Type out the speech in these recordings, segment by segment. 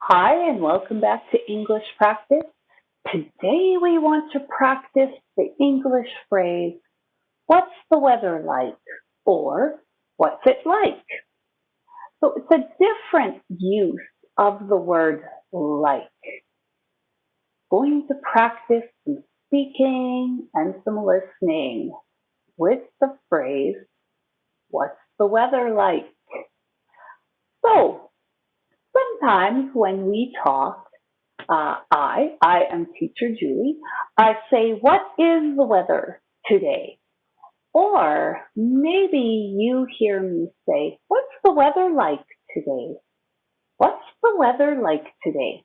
Hi, and welcome back to English Practice. Today we want to practice the English phrase, what's the weather like? Or, what's it like? So it's a different use of the word like. Going to practice some speaking and some listening with the phrase, what's the weather like? So, sometimes when we talk, I am teacher Julie. I say, what is the weather today? Or maybe you hear me say, what's the weather like today? What's the weather like today?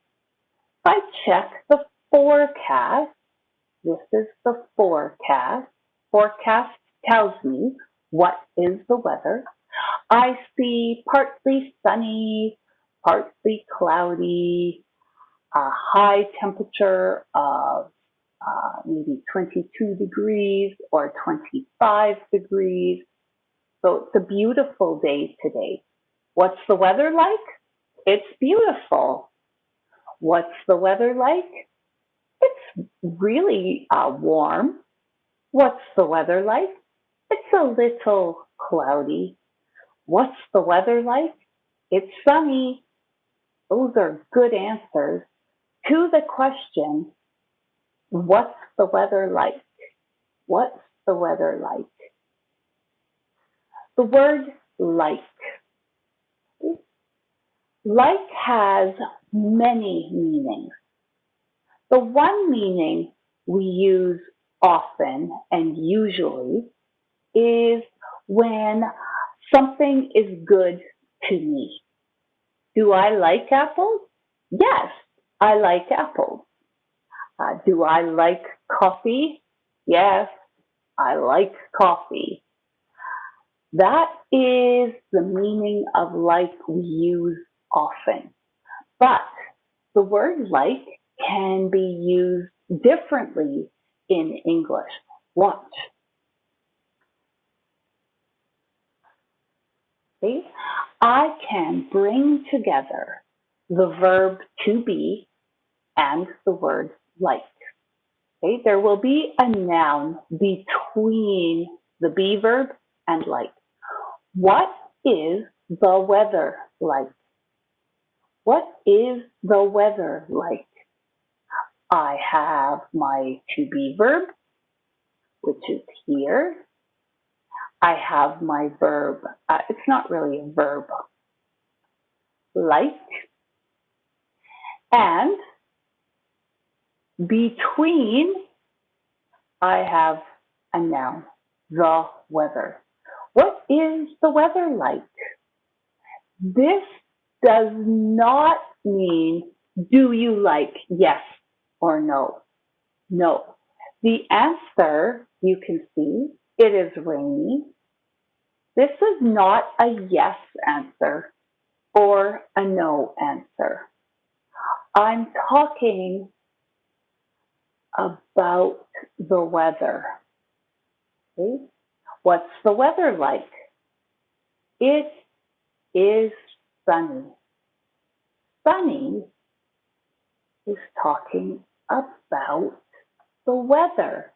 If I check the forecast, this is the forecast. Forecast tells me what is the weather. I see partly sunny, partly cloudy, a high temperature of maybe 22 degrees or 25 degrees. So it's a beautiful day today. What's the weather like? It's beautiful. What's the weather like? It's really warm. What's the weather like? It's a little cloudy. What's the weather like? It's sunny. Those are good answers to the question, what's the weather like? What's the weather like? The word like. Like has many meanings. The one meaning we use often and usually is when something is good to me. Do I like apples? Yes, I like apples. Do I like coffee? Yes, I like coffee. That is the meaning of like we use often. But the word like can be used differently in English. Watch. See? I can bring together the verb to be and the word like. Okay? There will be a noun between the be verb and like. What is the weather like? What is the weather like? I have my to be verb, which is here. I have my verb, it's not really a verb, like. And between, I have a noun, the weather. What is the weather like? This does not mean, do you like yes or no? No. The answer, you can see, it is rainy. This is not a yes answer or a no answer. I'm talking about the weather. Okay? What's the weather like? It is sunny. Sunny is talking about the weather.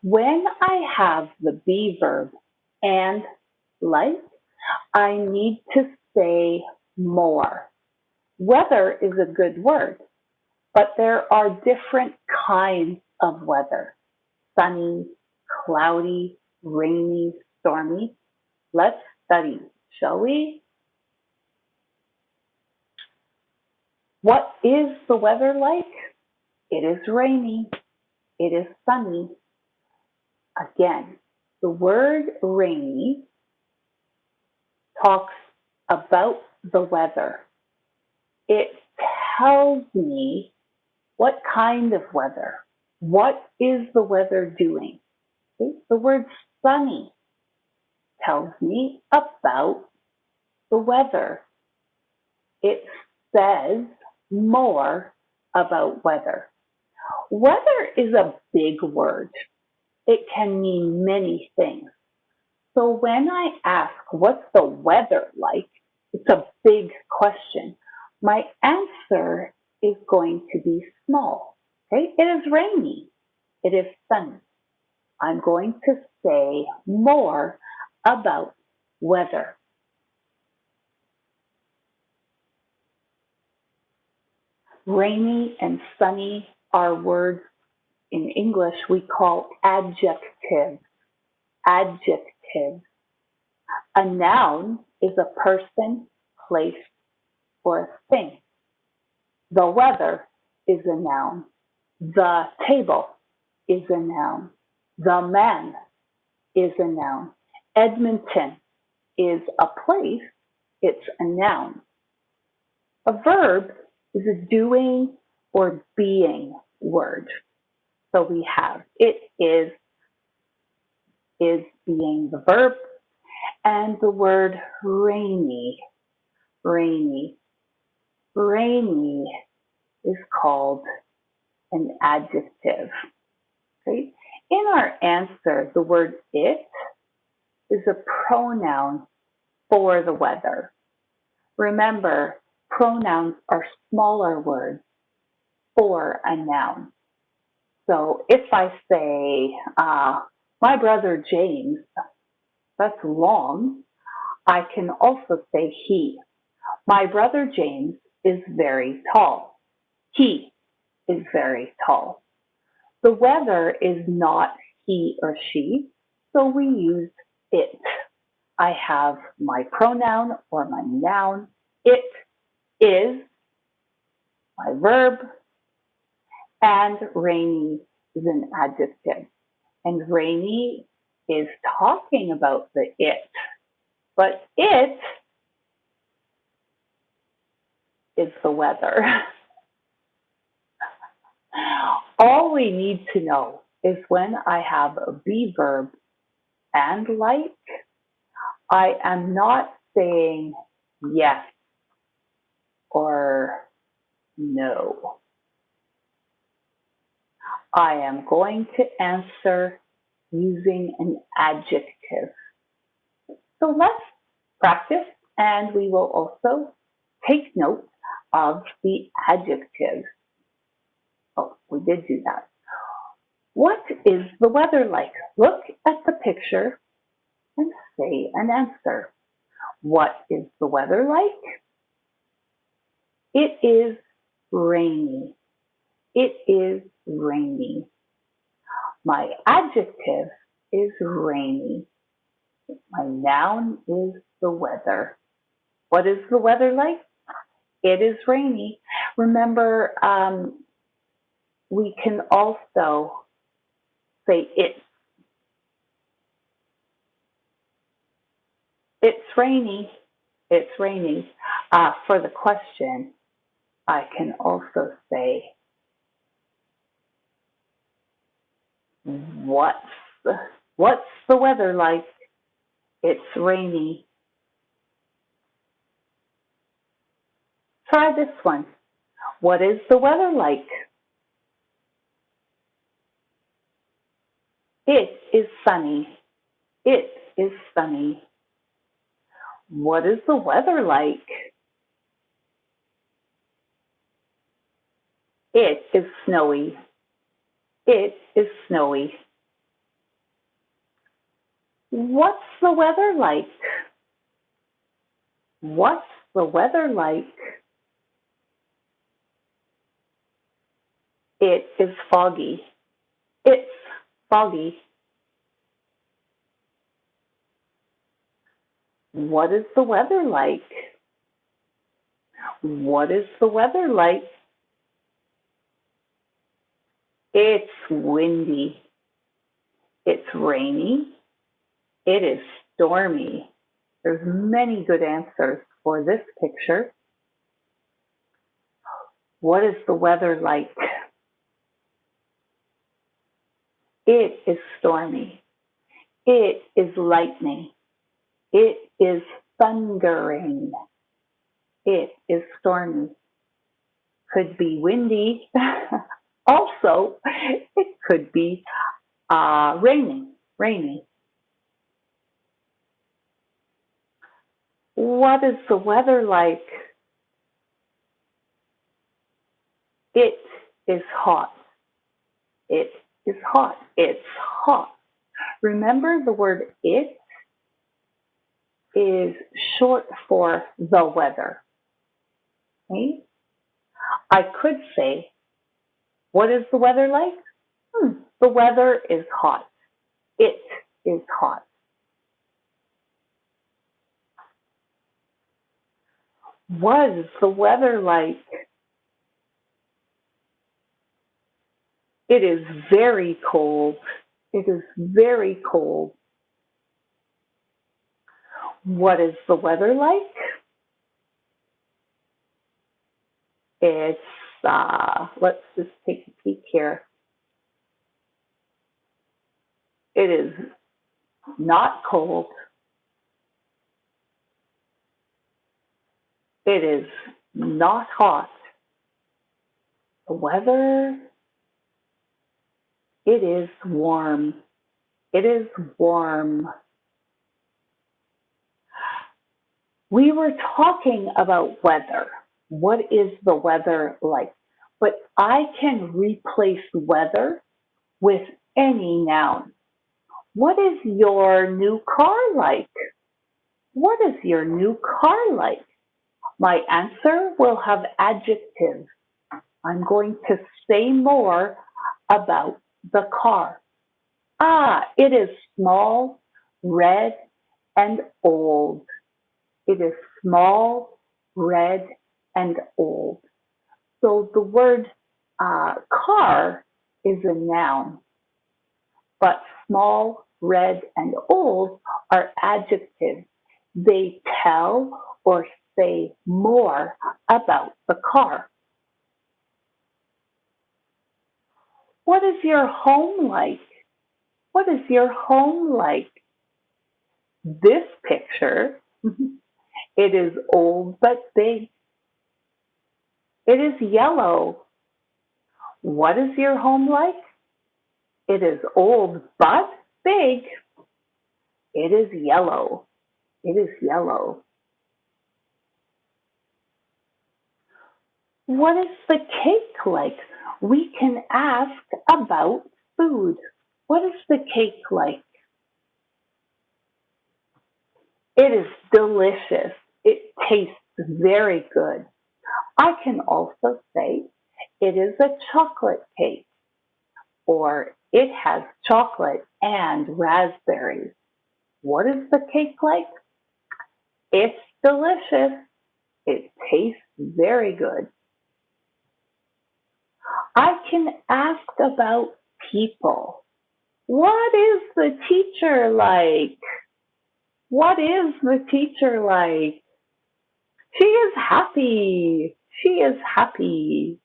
When I have the be verb and like, I need to say more. Weather is a good word, but there are different kinds of weather. Sunny, cloudy, rainy, stormy. Let's study, shall we? What is the weather like? It is rainy. It is sunny. Again, the word rainy talks about the weather. It tells me what kind of weather. What is the weather doing? Okay? The word sunny tells me about the weather. It says more about weather. Weather is a big word. It can mean many things. So when I ask, what's the weather like? It's a big question. My answer is going to be small. Okay, it is rainy. It is sunny. I'm going to say more about weather. Rainy and sunny are words in English we call adjectives. Adjectives. A noun is a person, place, or a thing. The weather is a noun. The table is a noun. The man is a noun. Edmonton is a place. It's a noun. A verb is a doing or being word. So we have it is being the verb, and the word rainy. Rainy. Rainy is called an adjective. Okay? In our answer, the word it is a pronoun for the weather. Remember, pronouns are smaller words for a noun. So if I say, my brother James, that's long. I can also say he. My brother James is very tall. He is very tall. The weather is not he or she, so we use it. I have my pronoun or my noun. It is my verb, and rainy is an adjective. And rainy is talking about the it, but it is the weather. All we need to know is when I have a be verb and like, I am not saying yes or no. I am going to answer using an adjective. So let's practice, and we will also take note of the adjectives. Oh, we did do that. What is the weather like? Look at the picture and say an answer. What is the weather like? It is rainy. It is rainy. My adjective is rainy. My noun is the weather. What is the weather like? It is rainy. Remember, we can also say it's. It's rainy. It's rainy. For the question, I can also say, what's the weather like? It's rainy. Try this one. What is the weather like? It is sunny. It is sunny. What is the weather like? It is snowy. It is snowy. What's the weather like? What's the weather like? It is foggy. It's foggy. What is the weather like? What is the weather like? It's windy. It's rainy. It is stormy. There's many good answers for this picture. What is the weather like? It is stormy. It is lightning. It is thundering. It is stormy. Could be windy. Also, it could be raining. What is the weather like? It is hot. It is hot. It's hot. Remember, the word it is short for the weather. Okay? I could say, what is the weather like? The weather is hot. It is hot. Was the weather like? It is very cold. It is very cold. What is the weather like? It's, let's just take a peek here. It is not cold. It is not hot. The weather, it is warm. It is warm. We were talking about weather. What is the weather like? But I can replace weather with any noun. What is your new car like? What is your new car like? My answer will have adjectives. I'm going to say more about the car. It is small, red, and old. It is small, red, and old. So the word car is a noun, but small, red, and old are adjectives. They tell or say more about the car. What is your home like? What is your home like? This picture, it is old but big. It is yellow. What is your home like? It is old but big. It is yellow. It is yellow. What is the cake like? We can ask about food. What is the cake like? It is delicious. It tastes very good. I can also say it is a chocolate cake, or it has chocolate and raspberries. What is the cake like? It's delicious. It tastes very good. I can ask about people. What is the teacher like? What is the teacher like? She is happy. She is happy.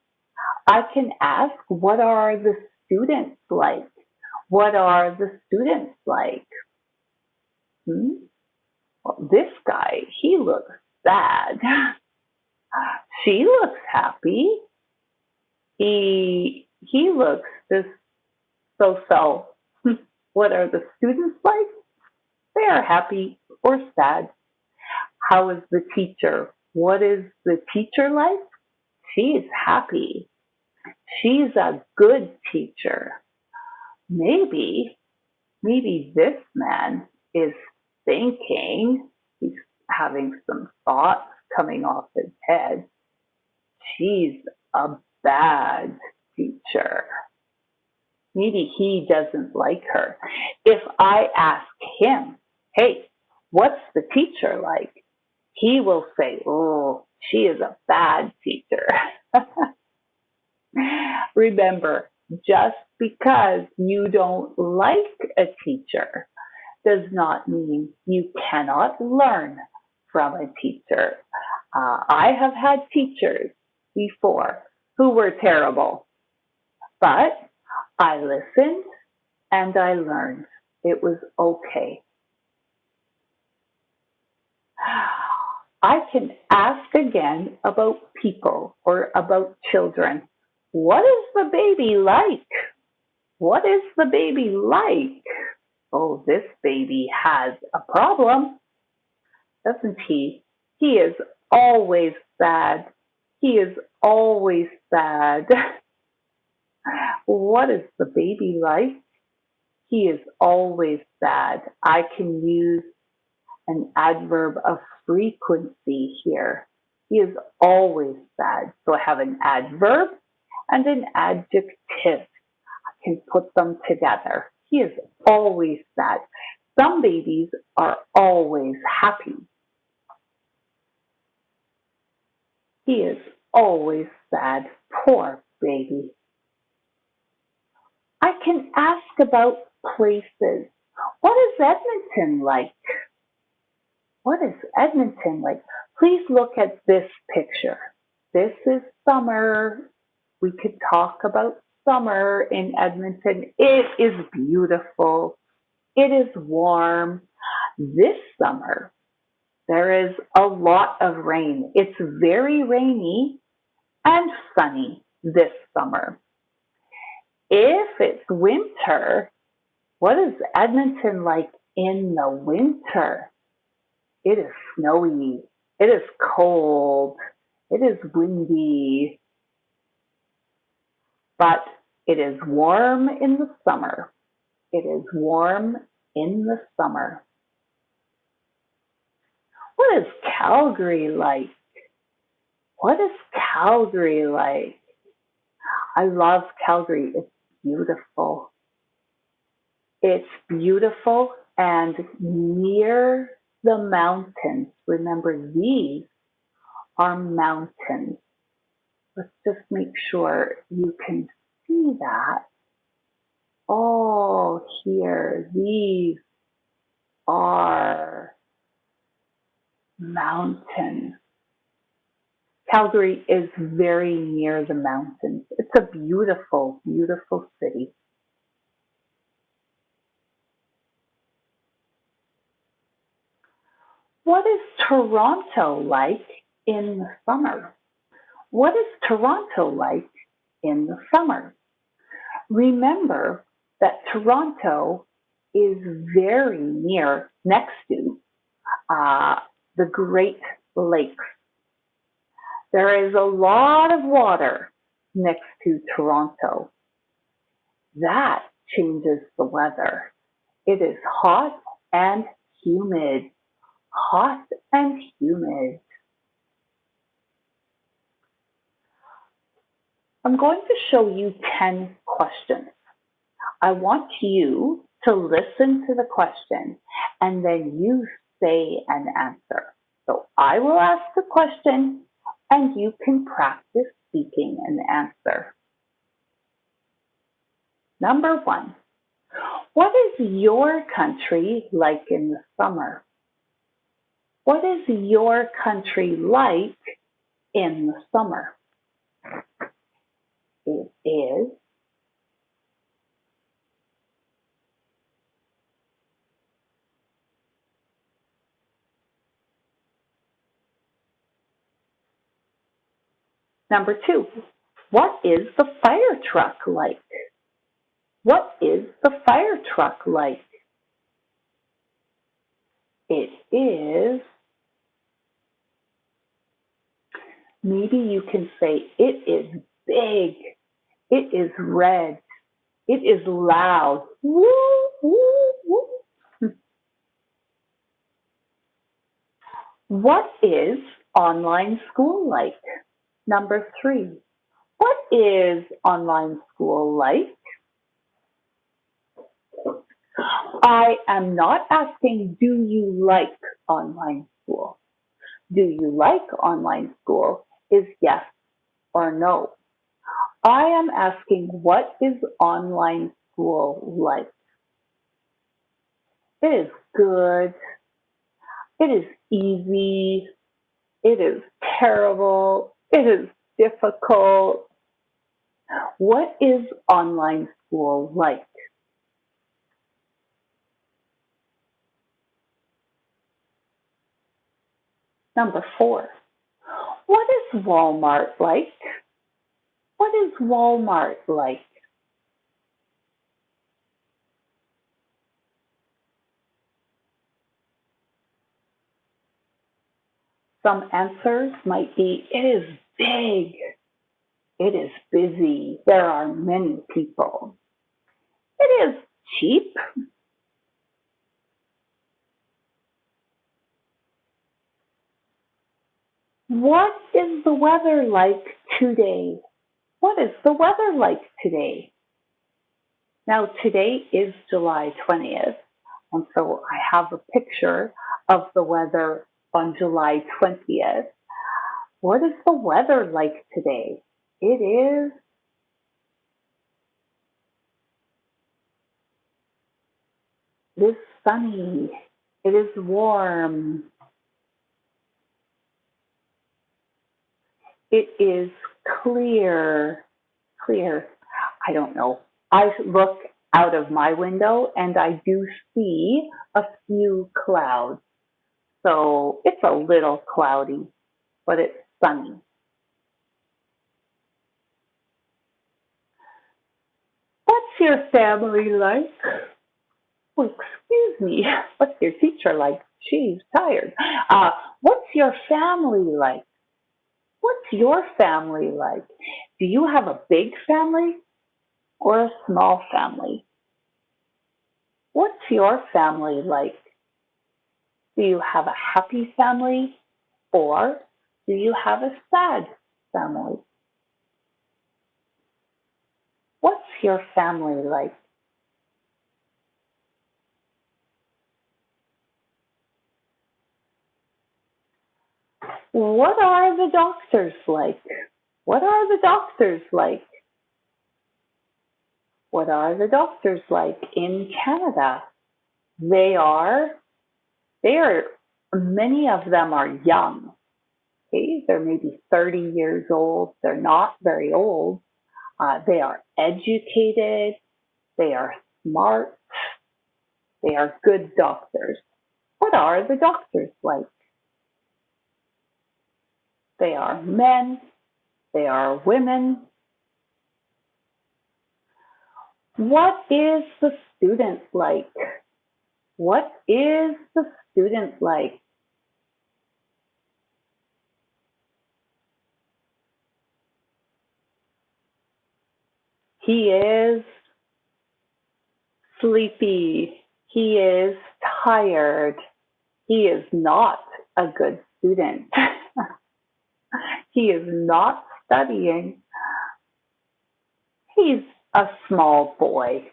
I can ask, what are the students like? What are the students like? Well, this guy, he looks sad. She looks happy. He looks just so. What are the students like? They are happy or sad. How is the teacher? What is the teacher like? She's happy. She's a good teacher. Maybe this man is thinking, he's having some thoughts coming off his head. She's a bad teacher. Maybe he doesn't like her. If I ask him, hey, what's the teacher like? He will say, oh, she is a bad teacher. Remember, just because you don't like a teacher does not mean you cannot learn from a teacher. I have had teachers before who were terrible, but I listened and I learned. It was okay. I can ask again about people or about children. What is the baby like? What is the baby like? Oh, this baby has a problem, doesn't he? He is always sad. He is always sad. What is the baby like? He is always sad. I can use an adverb of frequency here. He is always sad. So I have an adverb and an adjective. I can put them together. He is always sad. Some babies are always happy. He is always sad. Poor baby. I can ask about places. What is Edmonton like? What is Edmonton like? Please look at this picture. This is summer. We could talk about summer in Edmonton. It is beautiful. It is warm. This summer, there is a lot of rain. It's very rainy and sunny this summer. If it's winter, what is Edmonton like in the winter? It is snowy. It is cold. It is windy. But it is warm in the summer. It is warm in the summer. What is Calgary like? What is Calgary like? I love Calgary. It's beautiful. It's beautiful and near the mountains. Remember, these are mountains. Let's just make sure you can see that. Oh, here, these are mountains. Calgary is very near the mountains. It's a beautiful, beautiful city. What is Toronto like in the summer? What is Toronto like in the summer? Remember that Toronto is very near, next to the Great Lakes. There is a lot of water next to Toronto. That changes the weather. It is hot and humid. Hot and humid. I'm going to show you 10 questions. I want you to listen to the question and then you say an answer. So I will ask the question and you can practice speaking an answer. Number 1, what is your country like in the summer? What is your country like in the summer? It is number 2. What is the fire truck like? What is the fire truck like? It is, maybe you can say, it is big. It is red. It is loud. Woo, woo, woo. What is online school like? Number 3. What is online school like? I am not asking, do you like online school? Do you like online school is yes or no. I am asking, what is online school like? It is good. It is easy. It is terrible. It is difficult. What is online school like? Number 4. What is Walmart like? What is Walmart like? Some answers might be, it is big. It is busy. There are many people. It is cheap. What is the weather like today? What is the weather like today? Now, today is July 20th, and so I have a picture of the weather on July 20th. What is the weather like today? It is sunny. It is warm. It is clear. Clear. I don't know. I look out of my window and I do see a few clouds. So it's a little cloudy, but it's sunny. What's your family like? Oh, excuse me. What's your teacher like? She's tired. What's your family like? What's your family like? Do you have a big family or a small family? What's your family like? Do you have a happy family or do you have a sad family? What's your family like? What are the doctors like? What are the doctors like? What are the doctors like in Canada? They are, many of them are young. Okay, they're maybe 30 years old. They're not very old. They are educated. They are smart. They are good doctors. What are the doctors like? They are men. They are women. What is the student like? What is the student like? He is sleepy. He is tired. He is not a good student. He is not studying. He's a small boy.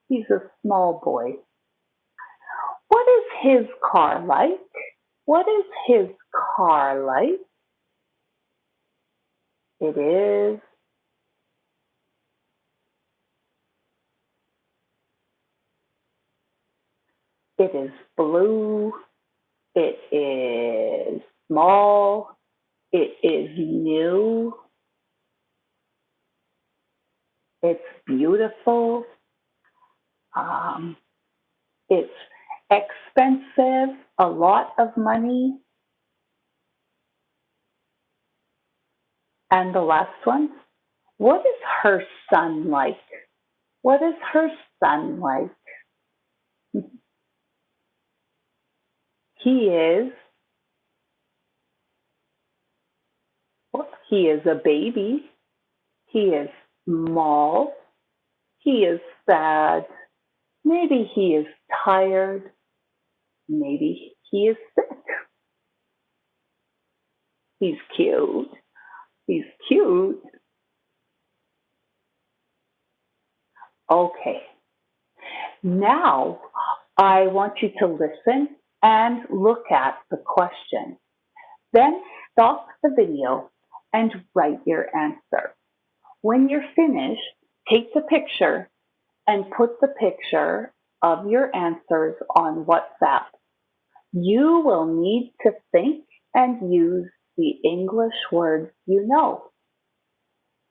He's a small boy. What is his car like? What is his car like? It is blue. It is small. It is new. It's beautiful. Um, it's expensive, a lot of money. And the last one, what is her son like? What is her son like? He is, he is a baby. He is small. He is sad. Maybe he is tired. Maybe he is sick. He's cute. He's cute. Okay. Now I want you to listen and look at the question. Then stop the video and write your answer. When you're finished, take the picture and put the picture of your answers on WhatsApp. You will need to think and use the English words you know.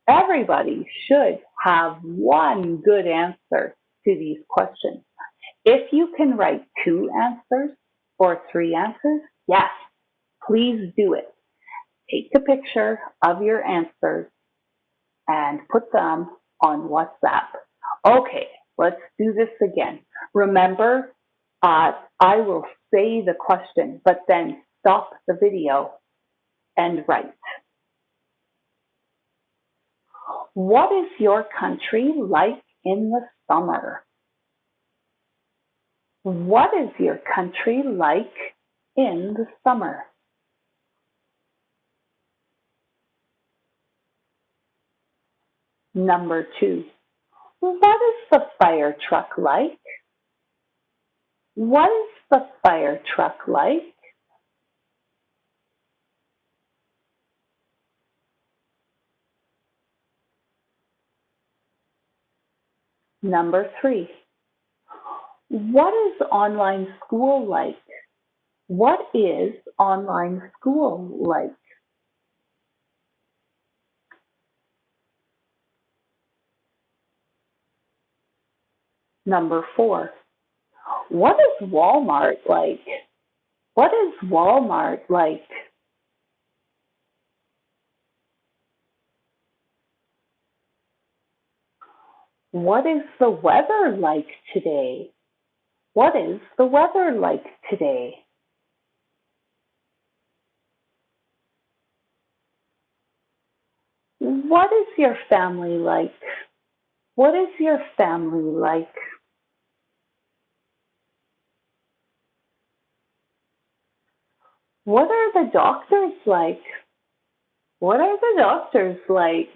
Everybody should have one good answer to these questions. If you can write 2 answers or 3 answers, yes, please do it. Take a picture of your answers and put them on WhatsApp. Okay, let's do this again. Remember, I will say the question, but then stop the video and write. What is your country like in the summer? What is your country like in the summer? Number 2. What is the fire truck like? What is the fire truck like? Number 3. What is online school like? What is online school like? Number 4. What is Walmart like? What is Walmart like? What is the weather like today? What is the weather like today? What is your family like? What is your family like? What are the doctors like? What are the doctors like?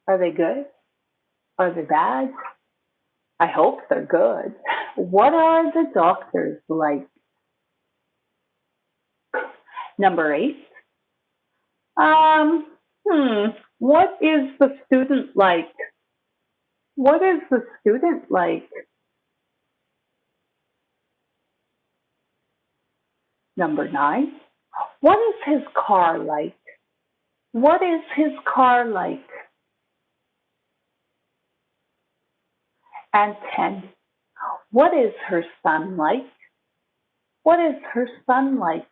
Are they good? Are they bad? I hope they're good. What are the doctors like? Number 8. Um, what is the student like? What is the student like? Number 9. What is his car like? What is his car like? And 10. What is her son like? What is her son like?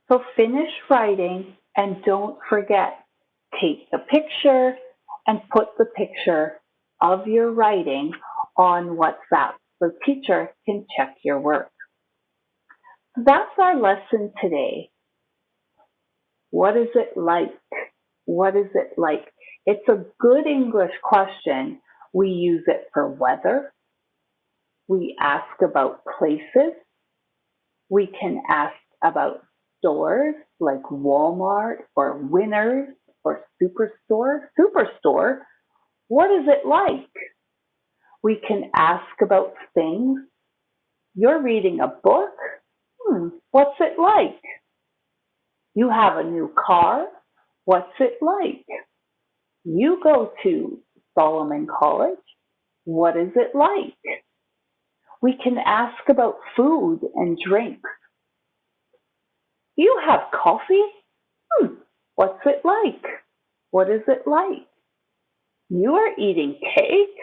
So finish writing and don't forget, take the picture and put the picture of your writing on WhatsApp so teacher can check your work. That's our lesson today. What is it like? What is it like? It's a good English question. We use it for weather. We ask about places. We can ask about stores like Walmart or Winners or Superstore. Superstore, what is it like? We can ask about things. You're reading a book. What's it like? You have a new car. What's it like? You go to Solomon College. What is it like? We can ask about food and drink. You have coffee? What's it like? What is it like? You are eating cake?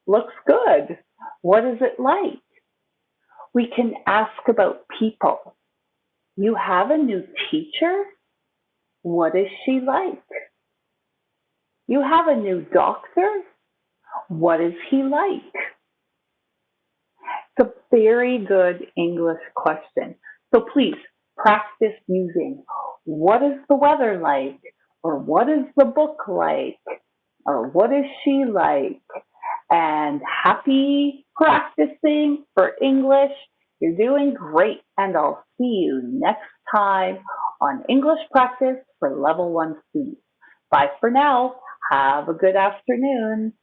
Looks good. What is it like? We can ask about people. You have a new teacher? What is she like? You have a new doctor? What is he like? It's a very good English question. So please practice using what is the weather like? Or what is the book like? Or what is she like? And happy practicing for English. You're doing great. And I'll see you next time on English Practice for Level 1 students. Bye for now. Have a good afternoon.